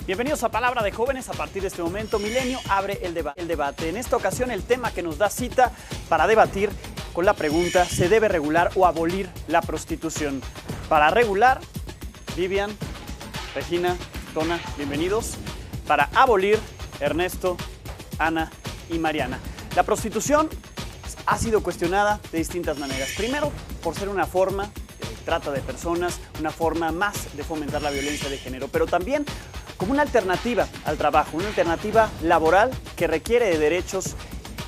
Bienvenidos a Palabra de Jóvenes. A partir de este momento, Milenio abre el debate. En esta ocasión, el tema que nos da cita para debatir con la pregunta: ¿se debe regular o abolir la prostitución? Para regular, Vivian, Regina, Tona, bienvenidos. Para abolir, Ernesto, Ana y Mariana. La prostitución ha sido cuestionada de distintas maneras. Primero, por ser una forma de trata de personas, una forma más de fomentar la violencia de género, pero también como una alternativa al trabajo, una alternativa laboral que requiere de derechos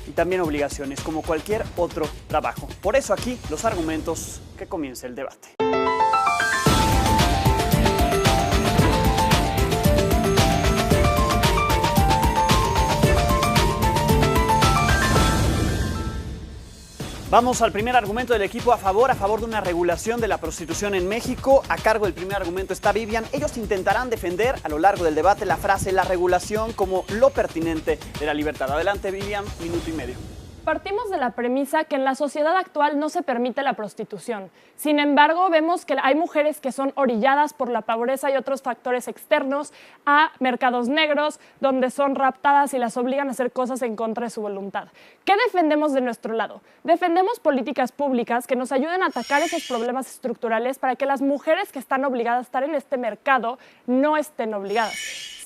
y también obligaciones, como cualquier otro trabajo. Por eso aquí los argumentos, que comience el debate. Vamos al primer argumento del equipo a favor de una regulación de la prostitución en México. A cargo del primer argumento está Vivian. Ellos intentarán defender a lo largo del debate la frase "la regulación" como lo pertinente de la libertad. Adelante, Vivian, minuto y medio. Partimos de la premisa que en la sociedad actual no se permite la prostitución. Sin embargo, vemos que hay mujeres que son orilladas por la pobreza y otros factores externos a mercados negros, donde son raptadas y las obligan a hacer cosas en contra de su voluntad. ¿Qué defendemos de nuestro lado? Defendemos políticas públicas que nos ayuden a atacar esos problemas estructurales para que las mujeres que están obligadas a estar en este mercado no estén obligadas.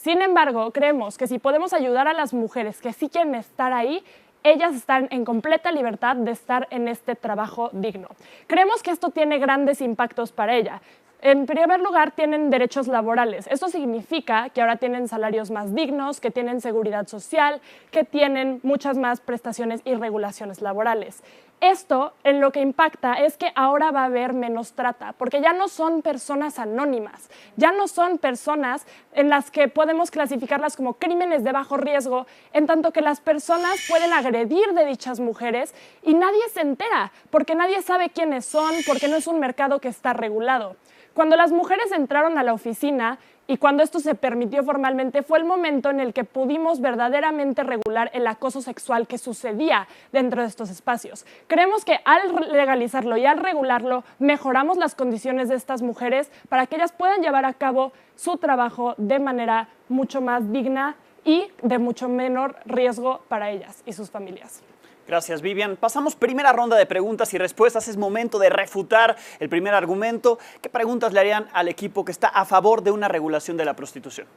Sin embargo, creemos que si podemos ayudar a las mujeres que sí quieren estar ahí, ellas están en completa libertad de estar en este trabajo digno. Creemos que esto tiene grandes impactos para ella. En primer lugar, tienen derechos laborales. Esto significa que ahora tienen salarios más dignos, que tienen seguridad social, que tienen muchas más prestaciones y regulaciones laborales. Esto en lo que impacta es que ahora va a haber menos trata, porque ya no son personas anónimas, ya no son personas en las que podemos clasificarlas como crímenes de bajo riesgo, en tanto que las personas pueden agredir de dichas mujeres y nadie se entera, porque nadie sabe quiénes son, porque no es un mercado que está regulado. Cuando las mujeres entraron a la oficina y cuando esto se permitió formalmente, fue el momento en el que pudimos verdaderamente regular el acoso sexual que sucedía dentro de estos espacios. Creemos que al legalizarlo y al regularlo, mejoramos las condiciones de estas mujeres para que ellas puedan llevar a cabo su trabajo de manera mucho más digna y de mucho menor riesgo para ellas y sus familias. Gracias, Vivian. Pasamos primera ronda de preguntas y respuestas. Es momento de refutar el primer argumento. ¿Qué preguntas le harían al equipo que está a favor de una regulación de la prostitución?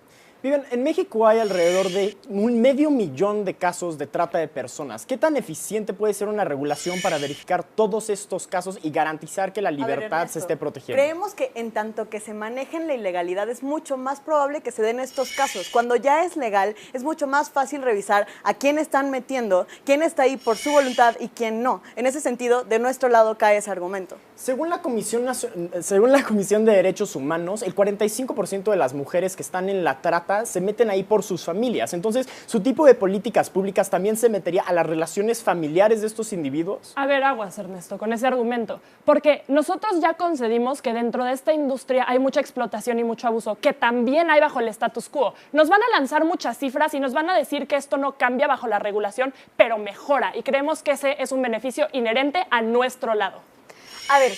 Vivian, en México hay alrededor de 500,000 de casos de trata de personas. ¿Qué tan eficiente puede ser una regulación para verificar todos estos casos y garantizar que la libertad se esté protegiendo? Creemos que en tanto que se manejen la ilegalidad es mucho más probable que se den estos casos. Cuando ya es legal, es mucho más fácil revisar a quién están metiendo, quién está ahí por su voluntad y quién no. En ese sentido, de nuestro lado cae ese argumento. Según la Comisión de Derechos Humanos, el 45% de las mujeres que están en la trata se meten ahí por sus familias. Entonces, ¿su tipo de políticas públicas también se metería a las relaciones familiares de estos individuos? A ver, aguas, Ernesto, con ese argumento. Porque nosotros ya concedimos que dentro de esta industria hay mucha explotación y mucho abuso, que también hay bajo el status quo. Nos van a lanzar muchas cifras y nos van a decir que esto no cambia bajo la regulación, pero mejora. Y creemos que ese es un beneficio inherente a nuestro lado. A ver,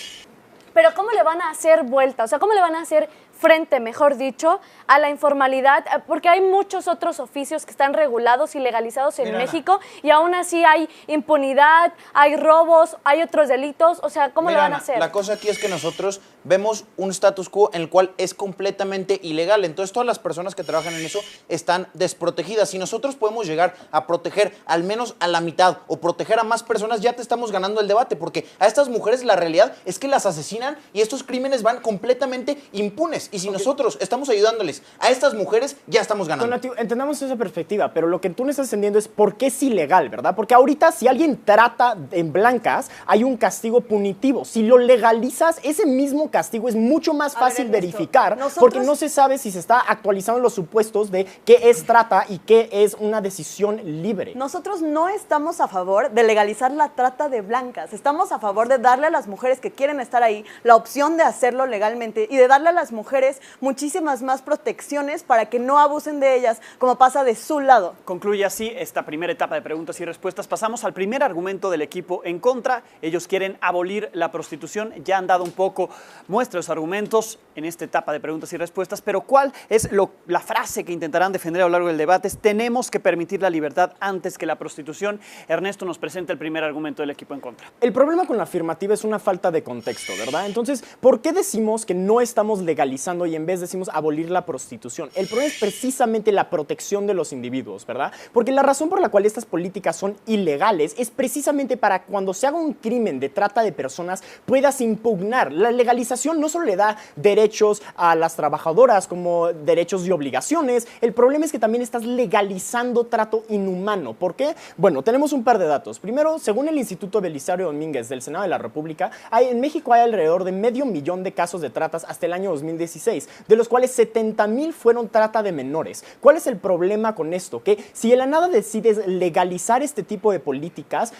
pero ¿cómo le van a hacer vuelta? O sea, ¿cómo le van a hacer frente, mejor dicho, a la informalidad? Porque hay muchos otros oficios que están regulados y legalizados en México y aún así hay impunidad, hay robos, hay otros delitos. O sea, ¿cómo lo van a hacer? La cosa aquí es que nosotros vemos un status quo en el cual es completamente ilegal. Entonces, todas las personas que trabajan en eso están desprotegidas. Si nosotros podemos llegar a proteger al menos a la mitad o proteger a más personas, ya te estamos ganando el debate, porque a estas mujeres la realidad es que las asesinan y estos crímenes van completamente impunes. Y si nosotros estamos ayudándoles a estas mujeres, ya estamos ganando. Donatio, entendamos esa perspectiva, pero lo que tú no estás entendiendo es por qué es ilegal, ¿verdad? Porque ahorita si alguien trata en blancas, hay un castigo punitivo. Si lo legalizas, ese mismo castigo es mucho más fácil verificar, porque no se sabe si se está actualizando los supuestos de qué es trata y qué es una decisión libre. Nosotros no estamos a favor de legalizar la trata de blancas. Estamos a favor de darle a las mujeres que quieren estar ahí la opción de hacerlo legalmente y de darle a las mujeres muchísimas más protecciones para que no abusen de ellas, como pasa de su lado. Concluye así esta primera etapa de preguntas y respuestas. Pasamos al primer argumento del equipo en contra. Ellos quieren abolir la prostitución. Ya han dado un poco muestre los argumentos en esta etapa de preguntas y respuestas, pero ¿cuál es la frase que intentarán defender a lo largo del debate? Es: tenemos que permitir la libertad antes que la prostitución. Ernesto nos presenta el primer argumento del equipo en contra. El problema con la afirmativa es una falta de contexto, ¿verdad? Entonces, ¿por qué decimos que no estamos legalizando y en vez decimos abolir la prostitución? El problema es precisamente la protección de los individuos, ¿verdad? Porque la razón por la cual estas políticas son ilegales es precisamente para cuando se haga un crimen de trata de personas puedas impugnar. La legalización no solo le da derechos a las trabajadoras como derechos y obligaciones, el problema es que también estás legalizando trato inhumano. ¿Por qué? Bueno, tenemos un par de datos. Primero, según el Instituto Belisario Domínguez del Senado de la República, en México hay alrededor de 500,000 de casos de tratas hasta el año 2016, de los cuales 70,000 fueron trata de menores. ¿Cuál es el problema con esto? Que si de la nada decides legalizar este tipo de políticas,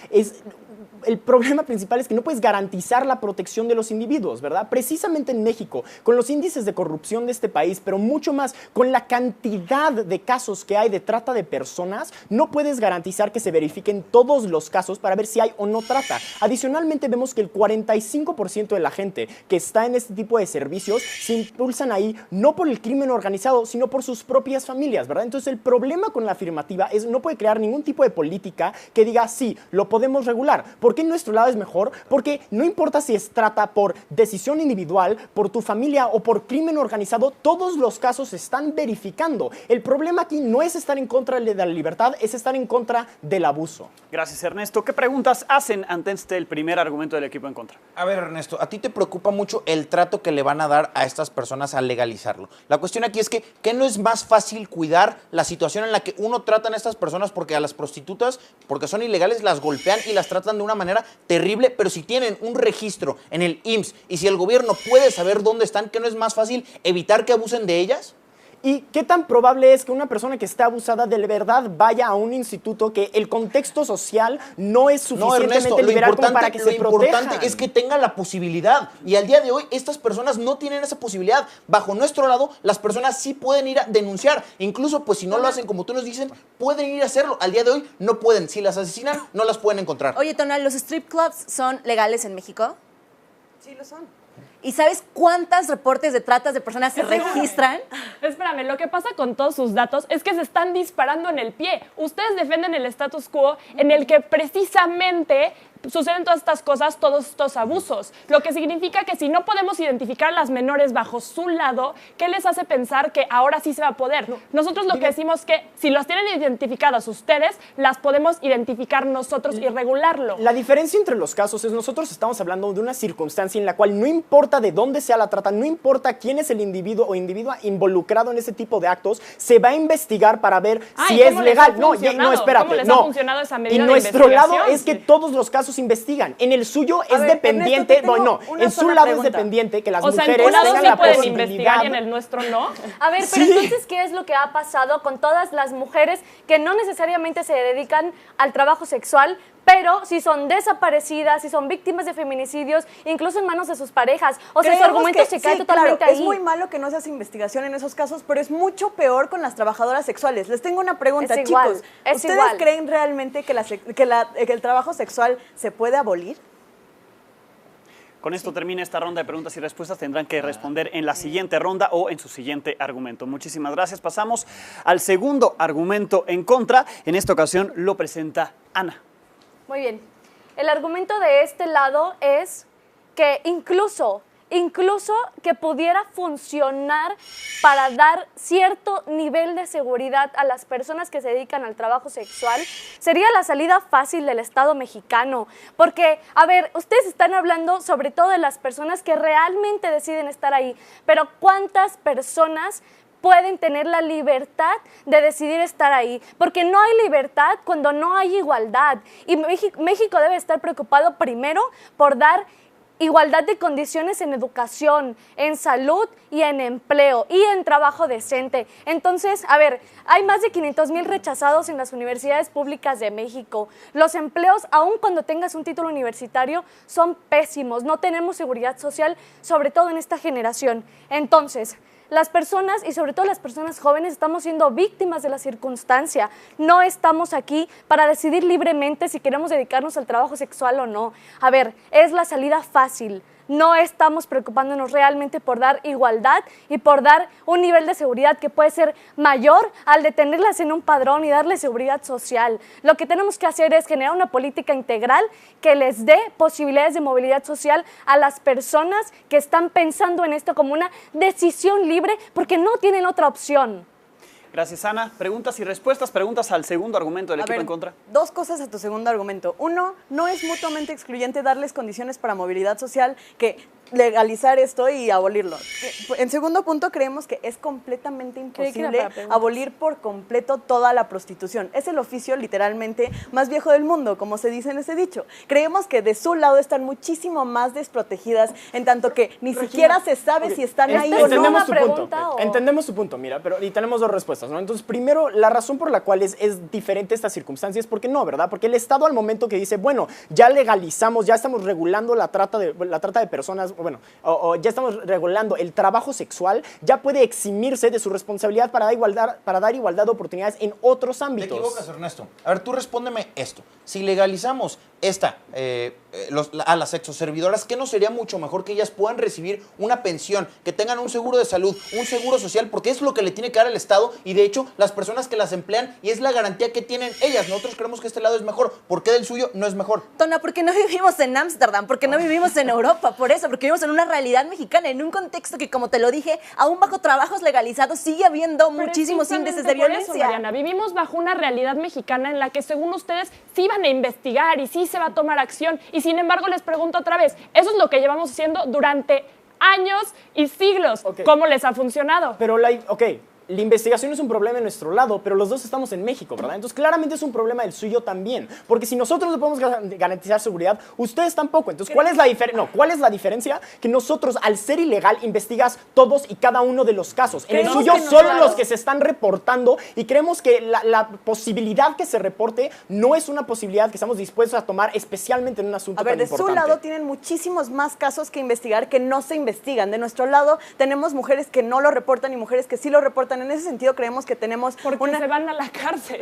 el problema principal es que no puedes garantizar la protección de los individuos, ¿verdad? Precisamente en México, con los índices de corrupción de este país, pero mucho más con la cantidad de casos que hay de trata de personas, no puedes garantizar que se verifiquen todos los casos para ver si hay o no trata. Adicionalmente, vemos que el 45% de la gente que está en este tipo de servicios se impulsan ahí no por el crimen organizado, sino por sus propias familias, ¿verdad? Entonces, el problema con la afirmativa es no puede crear ningún tipo de política que diga, sí, lo podemos regular. ¿Por qué nuestro lado es mejor? Porque no importa si es trata por decisión individual, por tu familia o por crimen organizado, todos los casos se están verificando. El problema aquí no es estar en contra de la libertad, es estar en contra del abuso. Gracias, Ernesto. ¿Qué preguntas hacen ante el primer argumento del equipo en contra? A ver, Ernesto, a ti te preocupa mucho el trato que le van a dar a estas personas al legalizarlo. La cuestión aquí es que no es más fácil cuidar la situación en la que uno trata a estas personas, porque a las prostitutas, porque son ilegales, las golpean y las tratan de una manera terrible, pero si tienen un registro en el IMSS y si el gobierno puede saber dónde están, ¿qué no es más fácil evitar que abusen de ellas? ¿Y qué tan probable es que una persona que esté abusada de verdad vaya a un instituto que el contexto social no es suficientemente liberal como para que se protejan? Lo importante es que tenga la posibilidad. Y al día de hoy, estas personas no tienen esa posibilidad. Bajo nuestro lado, las personas sí pueden ir a denunciar. Incluso, pues si no lo hacen como tú nos dicen, pueden ir a hacerlo. Al día de hoy no pueden. Si las asesinan, no las pueden encontrar. Oye, Tonal, ¿los strip clubs son legales en México? Sí, lo son. ¿Y sabes cuántos reportes de tratas de personas se registran? Espérame, lo que pasa con todos sus datos es que se están disparando en el pie. Ustedes defienden el status quo en el que precisamente suceden todas estas cosas, todos estos abusos. Lo que significa que si no podemos identificar a las menores bajo su lado, ¿qué les hace pensar que ahora sí se va a poder? Nosotros lo que decimos es que si las tienen identificadas ustedes, las podemos identificar nosotros y regularlo. La diferencia entre los casos es nosotros estamos hablando de una circunstancia en la cual no importa de dónde sea la trata, no importa quién es el individuo o individua involucrado en ese tipo de actos, se va a investigar para ver si es legal. No, espérate. ¿Cómo les ha funcionado esa medida y de nuestro lado investigación? es que todos los casos investigan. En el suyo es ver, dependiente, Ernesto, en su lado es dependiente que las mujeres en tu lado tengan sí la pueden posibilidad. investigar y en el nuestro no. A ver, pero entonces, ¿qué es lo que ha pasado con todas las mujeres que no necesariamente se dedican al trabajo sexual, pero si son desaparecidas, si son víctimas de feminicidios, incluso en manos de sus parejas? O sea, su argumento se cae totalmente claro, ahí. Es muy malo que no se hace investigación en esos casos, pero es mucho peor con las trabajadoras sexuales. Les tengo una pregunta, Es igual, chicos. es ¿Ustedes igual. creen realmente que el trabajo sexual se puede abolir? Con esto termina esta ronda de preguntas y respuestas. Tendrán que responder en la siguiente ronda o en su siguiente argumento. Muchísimas gracias. Pasamos al segundo argumento en contra. En esta ocasión lo presenta Ana. Muy bien. El argumento de este lado es que incluso que pudiera funcionar para dar cierto nivel de seguridad a las personas que se dedican al trabajo sexual, sería la salida fácil del Estado mexicano. Porque, a ver, ustedes están hablando sobre todo de las personas que realmente deciden estar ahí, pero ¿cuántas personas pueden tener la libertad de decidir estar ahí? Porque no hay libertad cuando no hay igualdad. Y México debe estar preocupado primero por dar igualdad de condiciones en educación, en salud y en empleo y en trabajo decente. Entonces, a ver, hay más de 500,000 rechazados en las universidades públicas de México. Los empleos, aun cuando tengas un título universitario, son pésimos. No tenemos seguridad social, sobre todo en esta generación. Entonces, las personas, y sobre todo las personas jóvenes, estamos siendo víctimas de la circunstancia. No estamos aquí para decidir libremente si queremos dedicarnos al trabajo sexual o no. A ver, es la salida fácil. no estamos preocupándonos realmente por dar igualdad y por dar un nivel de seguridad que puede ser mayor al de tenerlas en un padrón y darles seguridad social. Lo que tenemos que hacer es generar una política integral que les dé posibilidades de movilidad social a las personas que están pensando en esto como una decisión libre porque no tienen otra opción. Gracias, Ana. Preguntas y respuestas. Preguntas al segundo argumento del equipo en contra. Dos cosas a tu segundo argumento. Uno, no es mutuamente excluyente darles condiciones para movilidad social que legalizar esto y abolirlo. En segundo punto, creemos que es completamente imposible abolir por completo toda la prostitución. Es el oficio literalmente más viejo del mundo, como se dice en ese dicho. Creemos que de su lado están muchísimo más desprotegidas, en tanto que ni siquiera se sabe si están ahí o no. Entendemos su punto. Entendemos su punto, mira, pero y tenemos dos respuestas, ¿no? Entonces, primero, la razón por la cual es diferente esta circunstancia es porque no, ¿verdad? Porque el Estado al momento que dice, bueno, ya legalizamos, ya estamos regulando la trata de personas, bueno, o ya estamos regulando el trabajo sexual, ya puede eximirse de su responsabilidad para dar igualdad de oportunidades en otros ámbitos. Te equivocas, Ernesto. A ver, tú respóndeme esto. Si legalizamos a las sexoservidoras, ¿qué no sería mucho mejor que ellas puedan recibir una pensión, que tengan un seguro de salud, un seguro social? Porque es lo que le tiene que dar el Estado y de hecho las personas que las emplean y es la garantía que tienen ellas. Nosotros creemos que este lado es mejor. ¿Por qué del suyo no es mejor? Tona, porque no vivimos en Ámsterdam, porque no vivimos en Europa, por eso, porque vivimos en una realidad mexicana, en un contexto que, como te lo dije, aún bajo trabajos legalizados sigue habiendo muchísimos índices de violencia. Por eso, Mariana, vivimos bajo una realidad mexicana en la que según ustedes sí van a investigar y sí se va a tomar acción y sin embargo les pregunto otra vez, eso es lo que llevamos haciendo durante años y siglos. ¿Cómo les ha funcionado? Pero la investigación es un problema en nuestro lado, pero los dos estamos en México, ¿verdad? Entonces, claramente es un problema del suyo también. Porque si nosotros no podemos garantizar seguridad, ustedes tampoco. Entonces, ¿cuál es la diferencia? No, ¿cuál es la diferencia? Que nosotros, al ser ilegal, investigas todos y cada uno de los casos. En el suyo, solo los que se están reportando y creemos que la posibilidad que se reporte no es una posibilidad que estamos dispuestos a tomar, especialmente en un asunto tan importante. A ver, de su lado tienen muchísimos más casos que investigar que no se investigan. De nuestro lado tenemos mujeres que no lo reportan y mujeres que sí lo reportan. En ese sentido creemos que tenemos... Porque se van a la cárcel.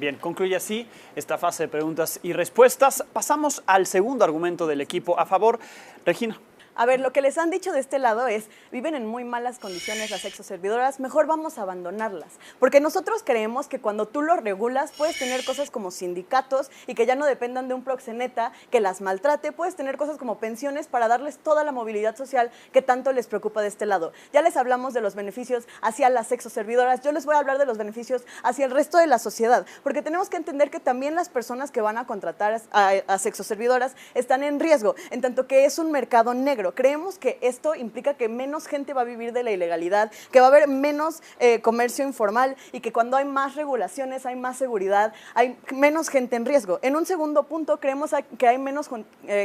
Bien, concluye así esta fase de preguntas y respuestas. Pasamos al segundo argumento del equipo a favor. Regina. A ver, lo que les han dicho de este lado es, viven en muy malas condiciones las sexoservidoras, mejor vamos a abandonarlas. Porque nosotros creemos que cuando tú lo regulas, puedes tener cosas como sindicatos y que ya no dependan de un proxeneta que las maltrate, puedes tener cosas como pensiones para darles toda la movilidad social que tanto les preocupa de este lado. Ya les hablamos de los beneficios hacia las sexoservidoras, yo les voy a hablar de los beneficios hacia el resto de la sociedad, porque tenemos que entender que también las personas que van a contratar a sexoservidoras están en riesgo, en tanto que es un mercado negro. Creemos que esto implica que menos gente va a vivir de la ilegalidad, que va a haber menos comercio informal y que cuando hay más regulaciones, hay más seguridad, hay menos gente en riesgo. En un segundo punto, creemos que hay menos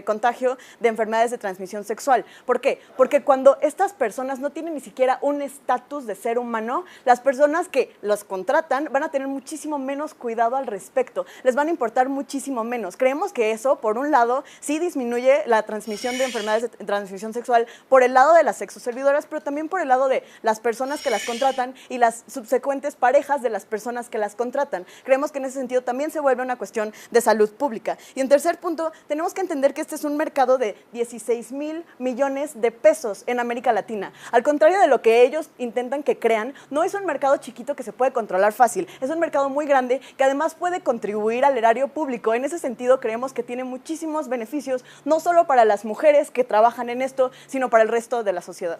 contagio de enfermedades de transmisión sexual. ¿Por qué? Porque cuando estas personas no tienen ni siquiera un estatus de ser humano, las personas que los contratan van a tener muchísimo menos cuidado al respecto, les van a importar muchísimo menos. Creemos que eso, por un lado, sí disminuye la transmisión de enfermedades de transmisión sexual por el lado de las sexoservidoras, pero también por el lado de las personas que las contratan y las subsecuentes parejas de las personas que las contratan. Creemos que en ese sentido también se vuelve una cuestión de salud pública. Y en tercer punto, tenemos que entender que este es un mercado de 16,000 millones de pesos en América Latina. Al contrario de lo que ellos intentan que crean, no es un mercado chiquito que se puede controlar fácil, es un mercado muy grande que además puede contribuir al erario público. En ese sentido, creemos que tiene muchísimos beneficios, no solo para las mujeres que trabajan en esto, sino para el resto de la sociedad.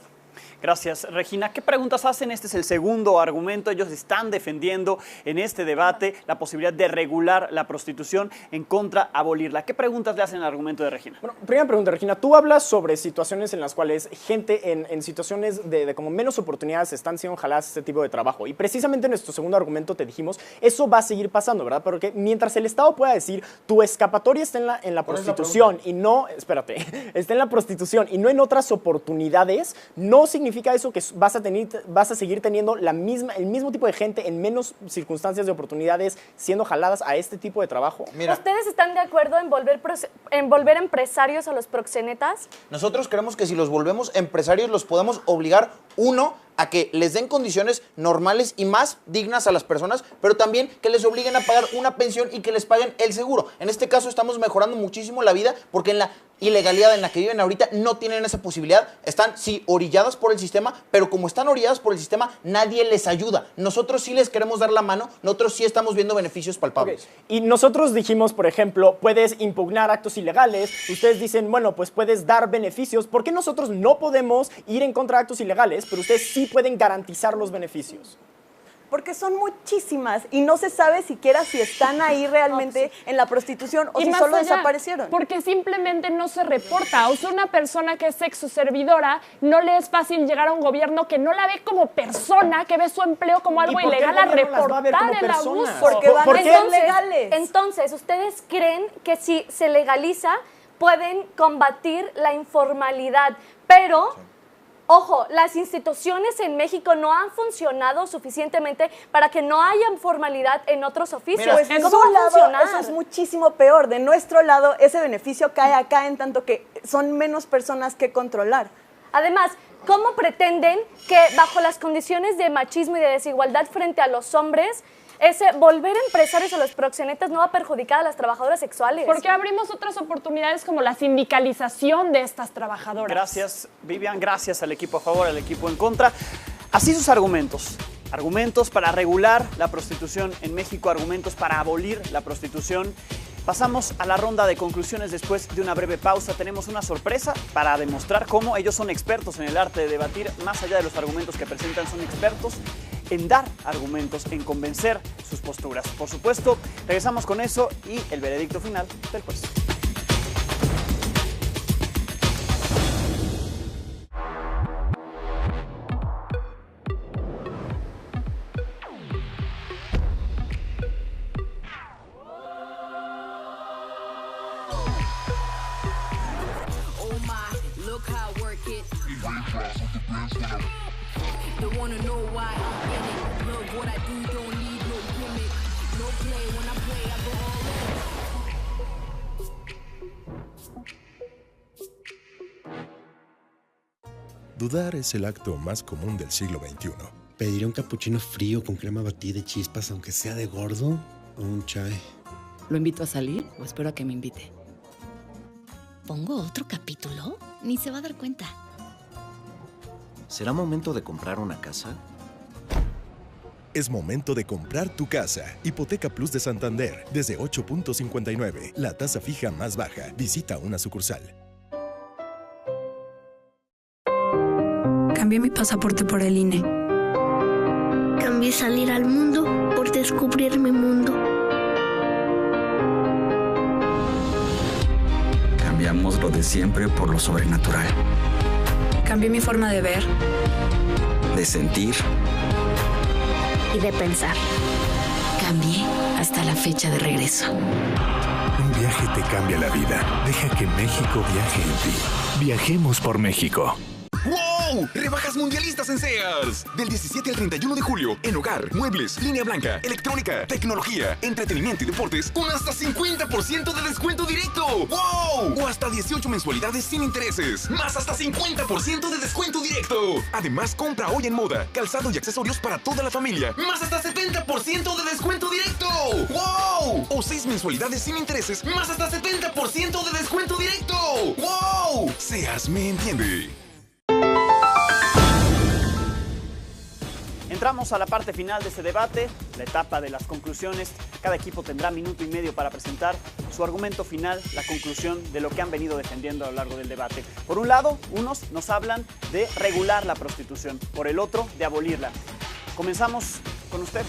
Gracias, Regina. ¿Qué preguntas hacen? Este es el segundo argumento. Ellos están defendiendo en este debate la posibilidad de regular la prostitución en contra abolirla. ¿Qué preguntas le hacen al argumento de Regina? Bueno, primera pregunta, Regina. Tú hablas sobre situaciones en las cuales gente en situaciones de como menos oportunidades están siendo jaladas a este tipo de trabajo. Y precisamente en nuestro segundo argumento te dijimos, eso va a seguir pasando, ¿verdad? Porque mientras el Estado pueda decir, tu escapatoria está en la prostitución y no, está en la prostitución y no en otras oportunidades, no significa eso que vas a seguir teniendo el mismo tipo de gente en menos circunstancias de oportunidades siendo jaladas a este tipo de trabajo. Mira, ¿ustedes están de acuerdo en volver empresarios a los proxenetas? Nosotros creemos que si los volvemos empresarios los podemos obligar, uno, a que les den condiciones normales y más dignas a las personas, pero también que les obliguen a pagar una pensión y que les paguen el seguro. En este caso estamos mejorando muchísimo la vida porque en la ilegalidad en la que viven ahorita no tienen esa posibilidad. Están, sí, orilladas por el sistema, pero como están orilladas por el sistema, nadie les ayuda. Nosotros sí les queremos dar la mano, nosotros sí estamos viendo beneficios palpables. Okay. Y nosotros dijimos, por ejemplo, puedes impugnar actos ilegales. Ustedes dicen, bueno, pues puedes dar beneficios. ¿Por qué nosotros no podemos ir en contra de actos ilegales, pero ustedes sí pueden garantizar los beneficios? Porque son muchísimas y no se sabe siquiera si están ahí realmente en la prostitución o Y si más solo allá, desaparecieron. Porque simplemente no se reporta. O sea, una persona que es sexoservidora no le es fácil llegar a un gobierno que no la ve como persona, que ve su empleo como algo ¿Y por qué ilegal, el a gobierno las va a ver reportar como el personas? abuso. Porque van ¿Por a qué? ser legales. Entonces, ¿ustedes creen que si se legaliza pueden combatir la informalidad? Pero... Ojo, las instituciones en México no han funcionado suficientemente para que no haya informalidad en otros oficios. Mira, Pues de ¿Cómo su va a lado funcionar? eso es muchísimo peor. De nuestro lado ese beneficio cae acá en tanto que son menos personas que controlar. Además, ¿cómo pretenden que bajo las condiciones de machismo y de desigualdad frente a los hombres, ese volver empresarios a los proxenetas no va a perjudicar a las trabajadoras sexuales? Porque abrimos otras oportunidades como la sindicalización de estas trabajadoras. Gracias, Vivian. Gracias al equipo a favor, al equipo en contra. Así sus argumentos. Argumentos para regular la prostitución en México, argumentos para abolir la prostitución. Pasamos a la ronda de conclusiones después de una breve pausa. Tenemos una sorpresa para demostrar cómo ellos son expertos en el arte de debatir. Más allá de los argumentos que presentan, son expertos en dar argumentos, en convencer sus posturas. Por supuesto, regresamos con eso y el veredicto final del juez. Dudar es el acto más común del siglo XXI. ¿Pediré un capuchino frío con crema batida y chispas, aunque sea de gordo? ¿O un chai? ¿Lo invito a salir o espero a que me invite? ¿Pongo otro capítulo? Ni se va a dar cuenta. ¿Será momento de comprar una casa? Es momento de comprar tu casa. Hipoteca Plus de Santander, desde 8.59. La tasa fija más baja. Visita una sucursal. Cambié mi pasaporte por el INE. Cambié salir al mundo por descubrir mi mundo. Cambiamos lo de siempre por lo sobrenatural. Cambié mi forma de ver, de sentir y de pensar. Cambié hasta la fecha de regreso. Un viaje te cambia la vida. Deja que México viaje en ti. Viajemos por México. ¡Wow! ¡Rebajas mundialistas en Sears! Del 17 al 31 de julio, en hogar, muebles, línea blanca, electrónica, tecnología, entretenimiento y deportes, con hasta 50% de descuento directo. ¡Wow! O hasta 18 mensualidades sin intereses, más hasta 50% de descuento directo. Además, compra hoy en moda, calzado y accesorios para toda la familia, más hasta 70% de descuento directo. ¡Wow! O 6 mensualidades sin intereses, más hasta 70% de descuento directo. ¡Wow! Sears me entiende. Entramos a la parte final de este debate, la etapa de las conclusiones. Cada equipo tendrá minuto y medio para presentar su argumento final, la conclusión de lo que han venido defendiendo a lo largo del debate. Por un lado, unos nos hablan de regular la prostitución, por el otro, de abolirla. Comenzamos con ustedes.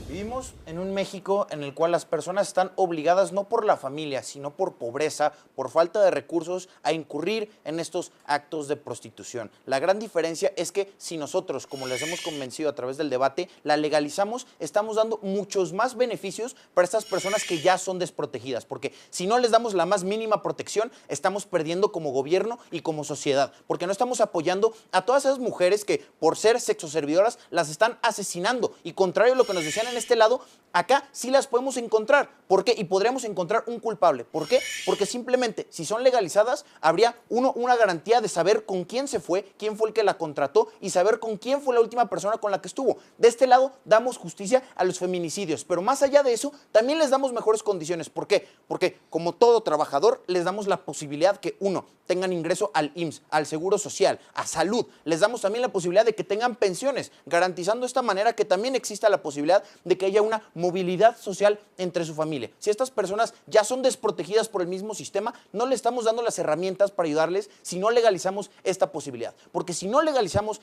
Vivimos en un México en el cual las personas están obligadas no por la familia, sino por pobreza, por falta de recursos, a incurrir en estos actos de prostitución. La gran diferencia es que si nosotros, como les hemos convencido a través del debate, la legalizamos, estamos dando muchos más beneficios para estas personas que ya son desprotegidas, porque si no les damos la más mínima protección, estamos perdiendo como gobierno y como sociedad, porque no estamos apoyando a todas esas mujeres que por ser sexoservidoras las están asesinando, y contrario a lo que nos decían en este lado, acá sí las podemos encontrar. ¿Por qué? Y podríamos encontrar un culpable. ¿Por qué? Porque simplemente, si son legalizadas, habría una garantía de saber con quién se fue, quién fue el que la contrató y saber con quién fue la última persona con la que estuvo. De este lado, damos justicia a los feminicidios, pero más allá de eso, también les damos mejores condiciones. ¿Por qué? Porque como todo trabajador, les damos la posibilidad que, uno, tengan ingreso al IMSS, al Seguro Social, a salud. Les damos también la posibilidad de que tengan pensiones, garantizando de esta manera que también exista la posibilidad de que haya una movilidad social entre su familia. Si estas personas ya son desprotegidas por el mismo sistema, no le estamos dando las herramientas para ayudarles si no legalizamos esta posibilidad. Porque si no legalizamos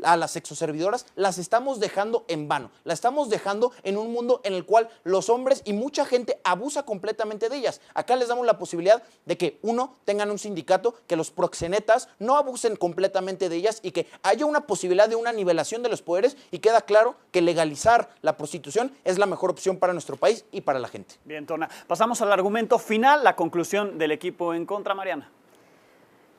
a las sexoservidoras, las estamos dejando en vano. Las estamos dejando en un mundo en el cual los hombres y mucha gente abusa completamente de ellas. Acá les damos la posibilidad de que, uno, tengan un sindicato, que los proxenetas no abusen completamente de ellas y que haya una posibilidad de una nivelación de los poderes, y queda claro que legalizar la prostitución es la mejor opción para nuestro país y para la gente. Bien, Tona. Pasamos al argumento final, la conclusión del equipo en contra, Mariana.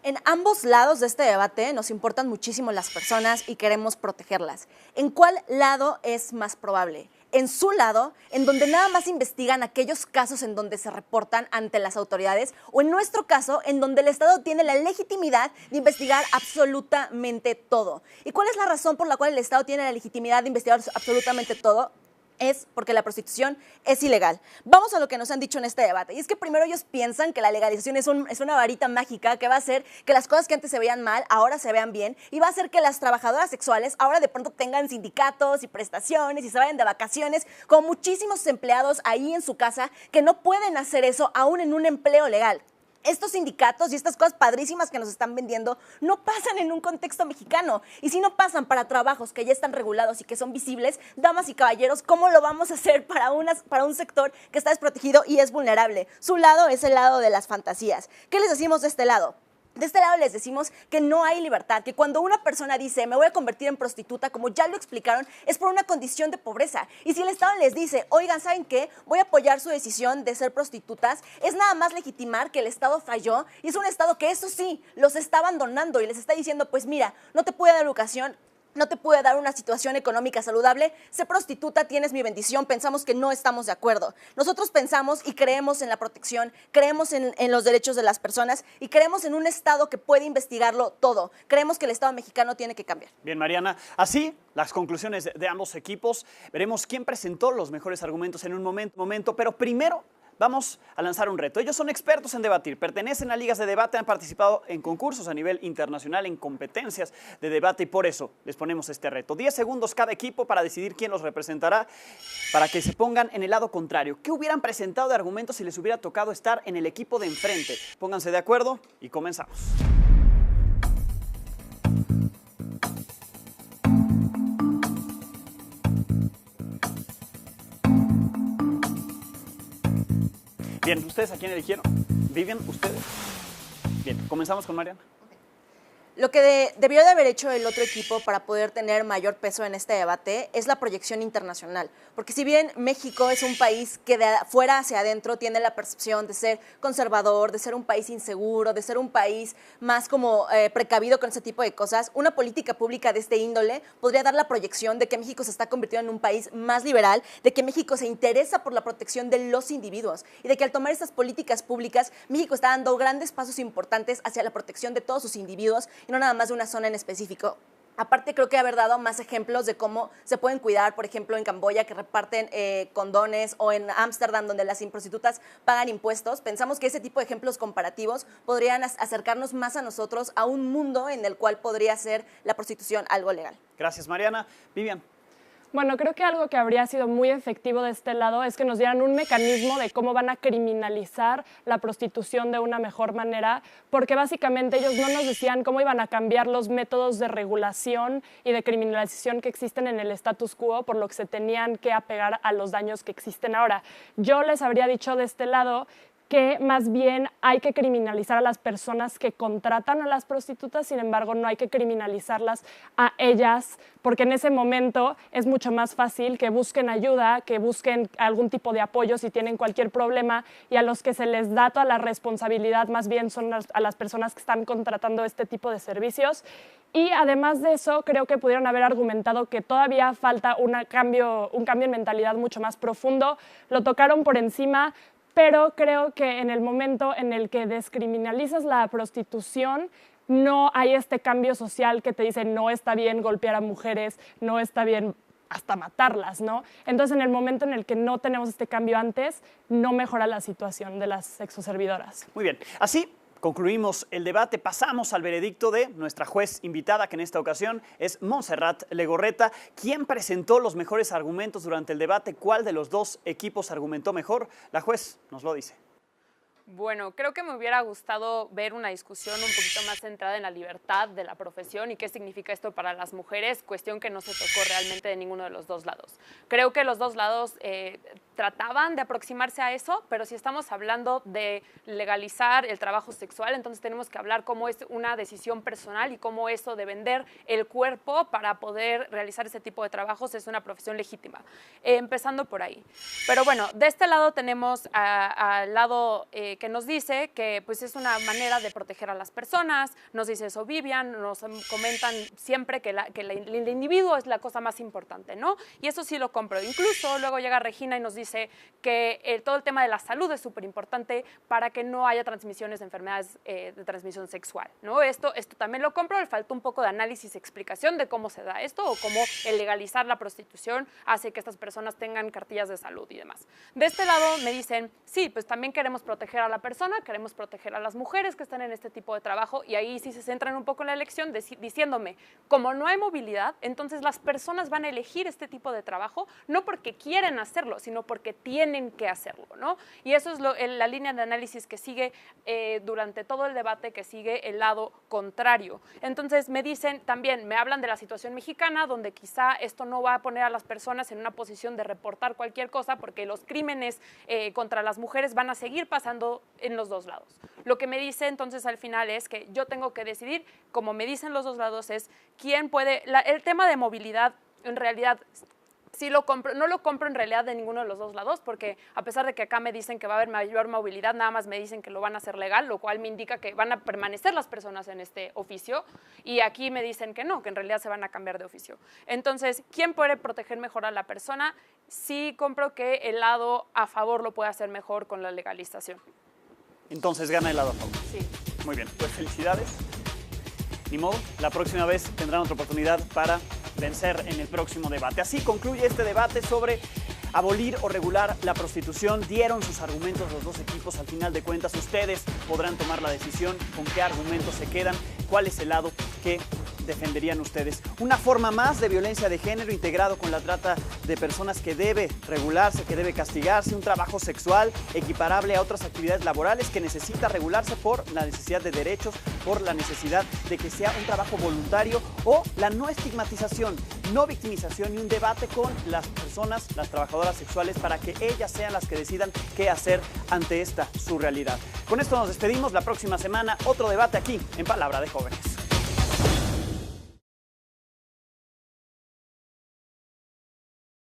En ambos lados de este debate nos importan muchísimo las personas y queremos protegerlas. ¿En cuál lado es más probable? En su lado, en donde nada más investigan aquellos casos en donde se reportan ante las autoridades, o en nuestro caso, en donde el Estado tiene la legitimidad de investigar absolutamente todo. ¿Y cuál es la razón por la cual el Estado tiene la legitimidad de investigar absolutamente todo? Es porque la prostitución es ilegal. Vamos a lo que nos han dicho en este debate. Y es que primero ellos piensan que la legalización es una varita mágica que va a hacer que las cosas que antes se veían mal, ahora se vean bien, y va a hacer que las trabajadoras sexuales ahora de pronto tengan sindicatos y prestaciones y se vayan de vacaciones, con muchísimos empleados ahí en su casa que no pueden hacer eso aún en un empleo legal. Estos sindicatos y estas cosas padrísimas que nos están vendiendo no pasan en un contexto mexicano. Y si no pasan para trabajos que ya están regulados y que son visibles, damas y caballeros, ¿cómo lo vamos a hacer para un sector que está desprotegido y es vulnerable? Su lado es el lado de las fantasías. ¿Qué les decimos de este lado? De este lado les decimos que no hay libertad, que cuando una persona dice me voy a convertir en prostituta, como ya lo explicaron, es por una condición de pobreza. Y si el Estado les dice, oigan, ¿saben qué? Voy a apoyar su decisión de ser prostitutas, es nada más legitimar que el Estado falló, y es un Estado que eso sí, los está abandonando y les está diciendo, pues mira, no te puede dar educación, no te puede dar una situación económica saludable, sé prostituta, tienes mi bendición. Pensamos que no estamos de acuerdo. Nosotros pensamos y creemos en la protección, creemos en los derechos de las personas y creemos en un Estado que puede investigarlo todo. Creemos que el Estado mexicano tiene que cambiar. Bien, Mariana. Así, las conclusiones de ambos equipos. Veremos quién presentó los mejores argumentos en un momento, pero primero vamos a lanzar un reto. Ellos son expertos en debatir, pertenecen a ligas de debate, han participado en concursos a nivel internacional, en competencias de debate, y por eso les ponemos este reto. 10 segundos cada equipo para decidir quién los representará, para que se pongan en el lado contrario. ¿Qué hubieran presentado de argumentos si les hubiera tocado estar en el equipo de enfrente? Pónganse de acuerdo y comenzamos. Bien, ¿ustedes a quién eligieron? ¿Vivian ustedes? Bien, comenzamos con Mariana. Lo que debió de haber hecho el otro equipo para poder tener mayor peso en este debate es la proyección internacional. Porque si bien México es un país que de afuera hacia adentro tiene la percepción de ser conservador, de ser un país inseguro, de ser un país más como precavido con ese tipo de cosas, una política pública de este índole podría dar la proyección de que México se está convirtiendo en un país más liberal, de que México se interesa por la protección de los individuos y de que al tomar estas políticas públicas, México está dando grandes pasos importantes hacia la protección de todos sus individuos y no nada más de una zona en específico. Aparte, creo que haber dado más ejemplos de cómo se pueden cuidar, por ejemplo, en Camboya, que reparten condones, o en Ámsterdam, donde las prostitutas pagan impuestos. Pensamos que ese tipo de ejemplos comparativos podrían acercarnos más a nosotros, a un mundo en el cual podría ser la prostitución algo legal. Gracias, Mariana. Vivian. Bueno, creo que algo que habría sido muy efectivo de este lado es que nos dieran un mecanismo de cómo van a criminalizar la prostitución de una mejor manera, porque básicamente ellos no nos decían cómo iban a cambiar los métodos de regulación y de criminalización que existen en el status quo, por lo que se tenían que apegar a los daños que existen ahora. Yo les habría dicho de este lado que más bien hay que criminalizar a las personas que contratan a las prostitutas, sin embargo no hay que criminalizarlas a ellas, porque en ese momento es mucho más fácil que busquen ayuda, que busquen algún tipo de apoyo si tienen cualquier problema, y a los que se les da toda la responsabilidad más bien son a las personas que están contratando este tipo de servicios. Y además de eso, creo que pudieron haber argumentado que todavía falta un cambio en mentalidad mucho más profundo. Lo tocaron por encima, pero creo que en el momento en el que descriminalizas la prostitución, no hay este cambio social que te dice no está bien golpear a mujeres, no está bien hasta matarlas, ¿no? Entonces, en el momento en el que no tenemos este cambio antes, no mejora la situación de las sexoservidoras. Muy bien. Así concluimos el debate, pasamos al veredicto de nuestra juez invitada, que en esta ocasión es Montserrat Legorreta, quien presentó los mejores argumentos durante el debate. ¿Cuál de los dos equipos argumentó mejor? La juez nos lo dice. Bueno, creo que me hubiera gustado ver una discusión un poquito más centrada en la libertad de la profesión y qué significa esto para las mujeres, cuestión que no se tocó realmente de ninguno de los dos lados. Creo que los dos lados trataban de aproximarse a eso, pero si estamos hablando de legalizar el trabajo sexual, entonces tenemos que hablar cómo es una decisión personal y cómo eso de vender el cuerpo para poder realizar ese tipo de trabajos es una profesión legítima, empezando por ahí. Pero bueno, de este lado tenemos al lado que nos dice que pues, es una manera de proteger a las personas, nos dice eso Vivian, nos comentan siempre que el individuo es la cosa más importante, ¿no? Y eso sí lo compro. Incluso luego llega Regina y nos dice que todo el tema de la salud es súper importante para que no haya transmisiones de enfermedades de transmisión sexual, ¿no? Esto también lo compro, le falta un poco de análisis y explicación de cómo se da esto o cómo el legalizar la prostitución hace que estas personas tengan cartillas de salud y demás. De este lado me dicen, sí, pues también queremos proteger a la persona, queremos proteger a las mujeres que están en este tipo de trabajo, y ahí sí se centran un poco en la elección diciéndome, como no hay movilidad, entonces las personas van a elegir este tipo de trabajo no porque quieren hacerlo, sino porque tienen que hacerlo, ¿no? Y eso es la línea de análisis que sigue durante todo el debate, que sigue el lado contrario. Entonces me dicen también, me hablan de la situación mexicana, donde quizá esto no va a poner a las personas en una posición de reportar cualquier cosa, porque los crímenes contra las mujeres van a seguir pasando en los dos lados. Lo que me dice entonces al final es que yo tengo que decidir, como me dicen los dos lados, es quién puede, el tema de movilidad en realidad sí lo compro, no lo compro en realidad de ninguno de los dos lados, porque a pesar de que acá me dicen que va a haber mayor movilidad, nada más me dicen que lo van a hacer legal, lo cual me indica que van a permanecer las personas en este oficio, y aquí me dicen que no, que en realidad se van a cambiar de oficio. Entonces, ¿quién puede proteger mejor a la persona? Sí compro que el lado a favor lo puede hacer mejor con la legalización. Entonces gana el lado a favor. Sí. Muy bien, pues felicidades. Ni modo, la próxima vez tendrán otra oportunidad para vencer en el próximo debate. Así concluye este debate sobre abolir o regular la prostitución. Dieron sus argumentos los dos equipos. Al final de cuentas, ustedes podrán tomar la decisión con qué argumentos se quedan, cuál es el lado que defenderían ustedes. Una forma más de violencia de género integrado con la trata de personas que debe regularse, que debe castigarse, un trabajo sexual equiparable a otras actividades laborales que necesita regularse por la necesidad de derechos, por la necesidad de que sea un trabajo voluntario, o la no estigmatización, no victimización y un debate con las personas, las trabajadoras sexuales, para que ellas sean las que decidan qué hacer ante esta su realidad. Con esto nos despedimos. La próxima semana otro debate aquí en Palabra de Jóvenes.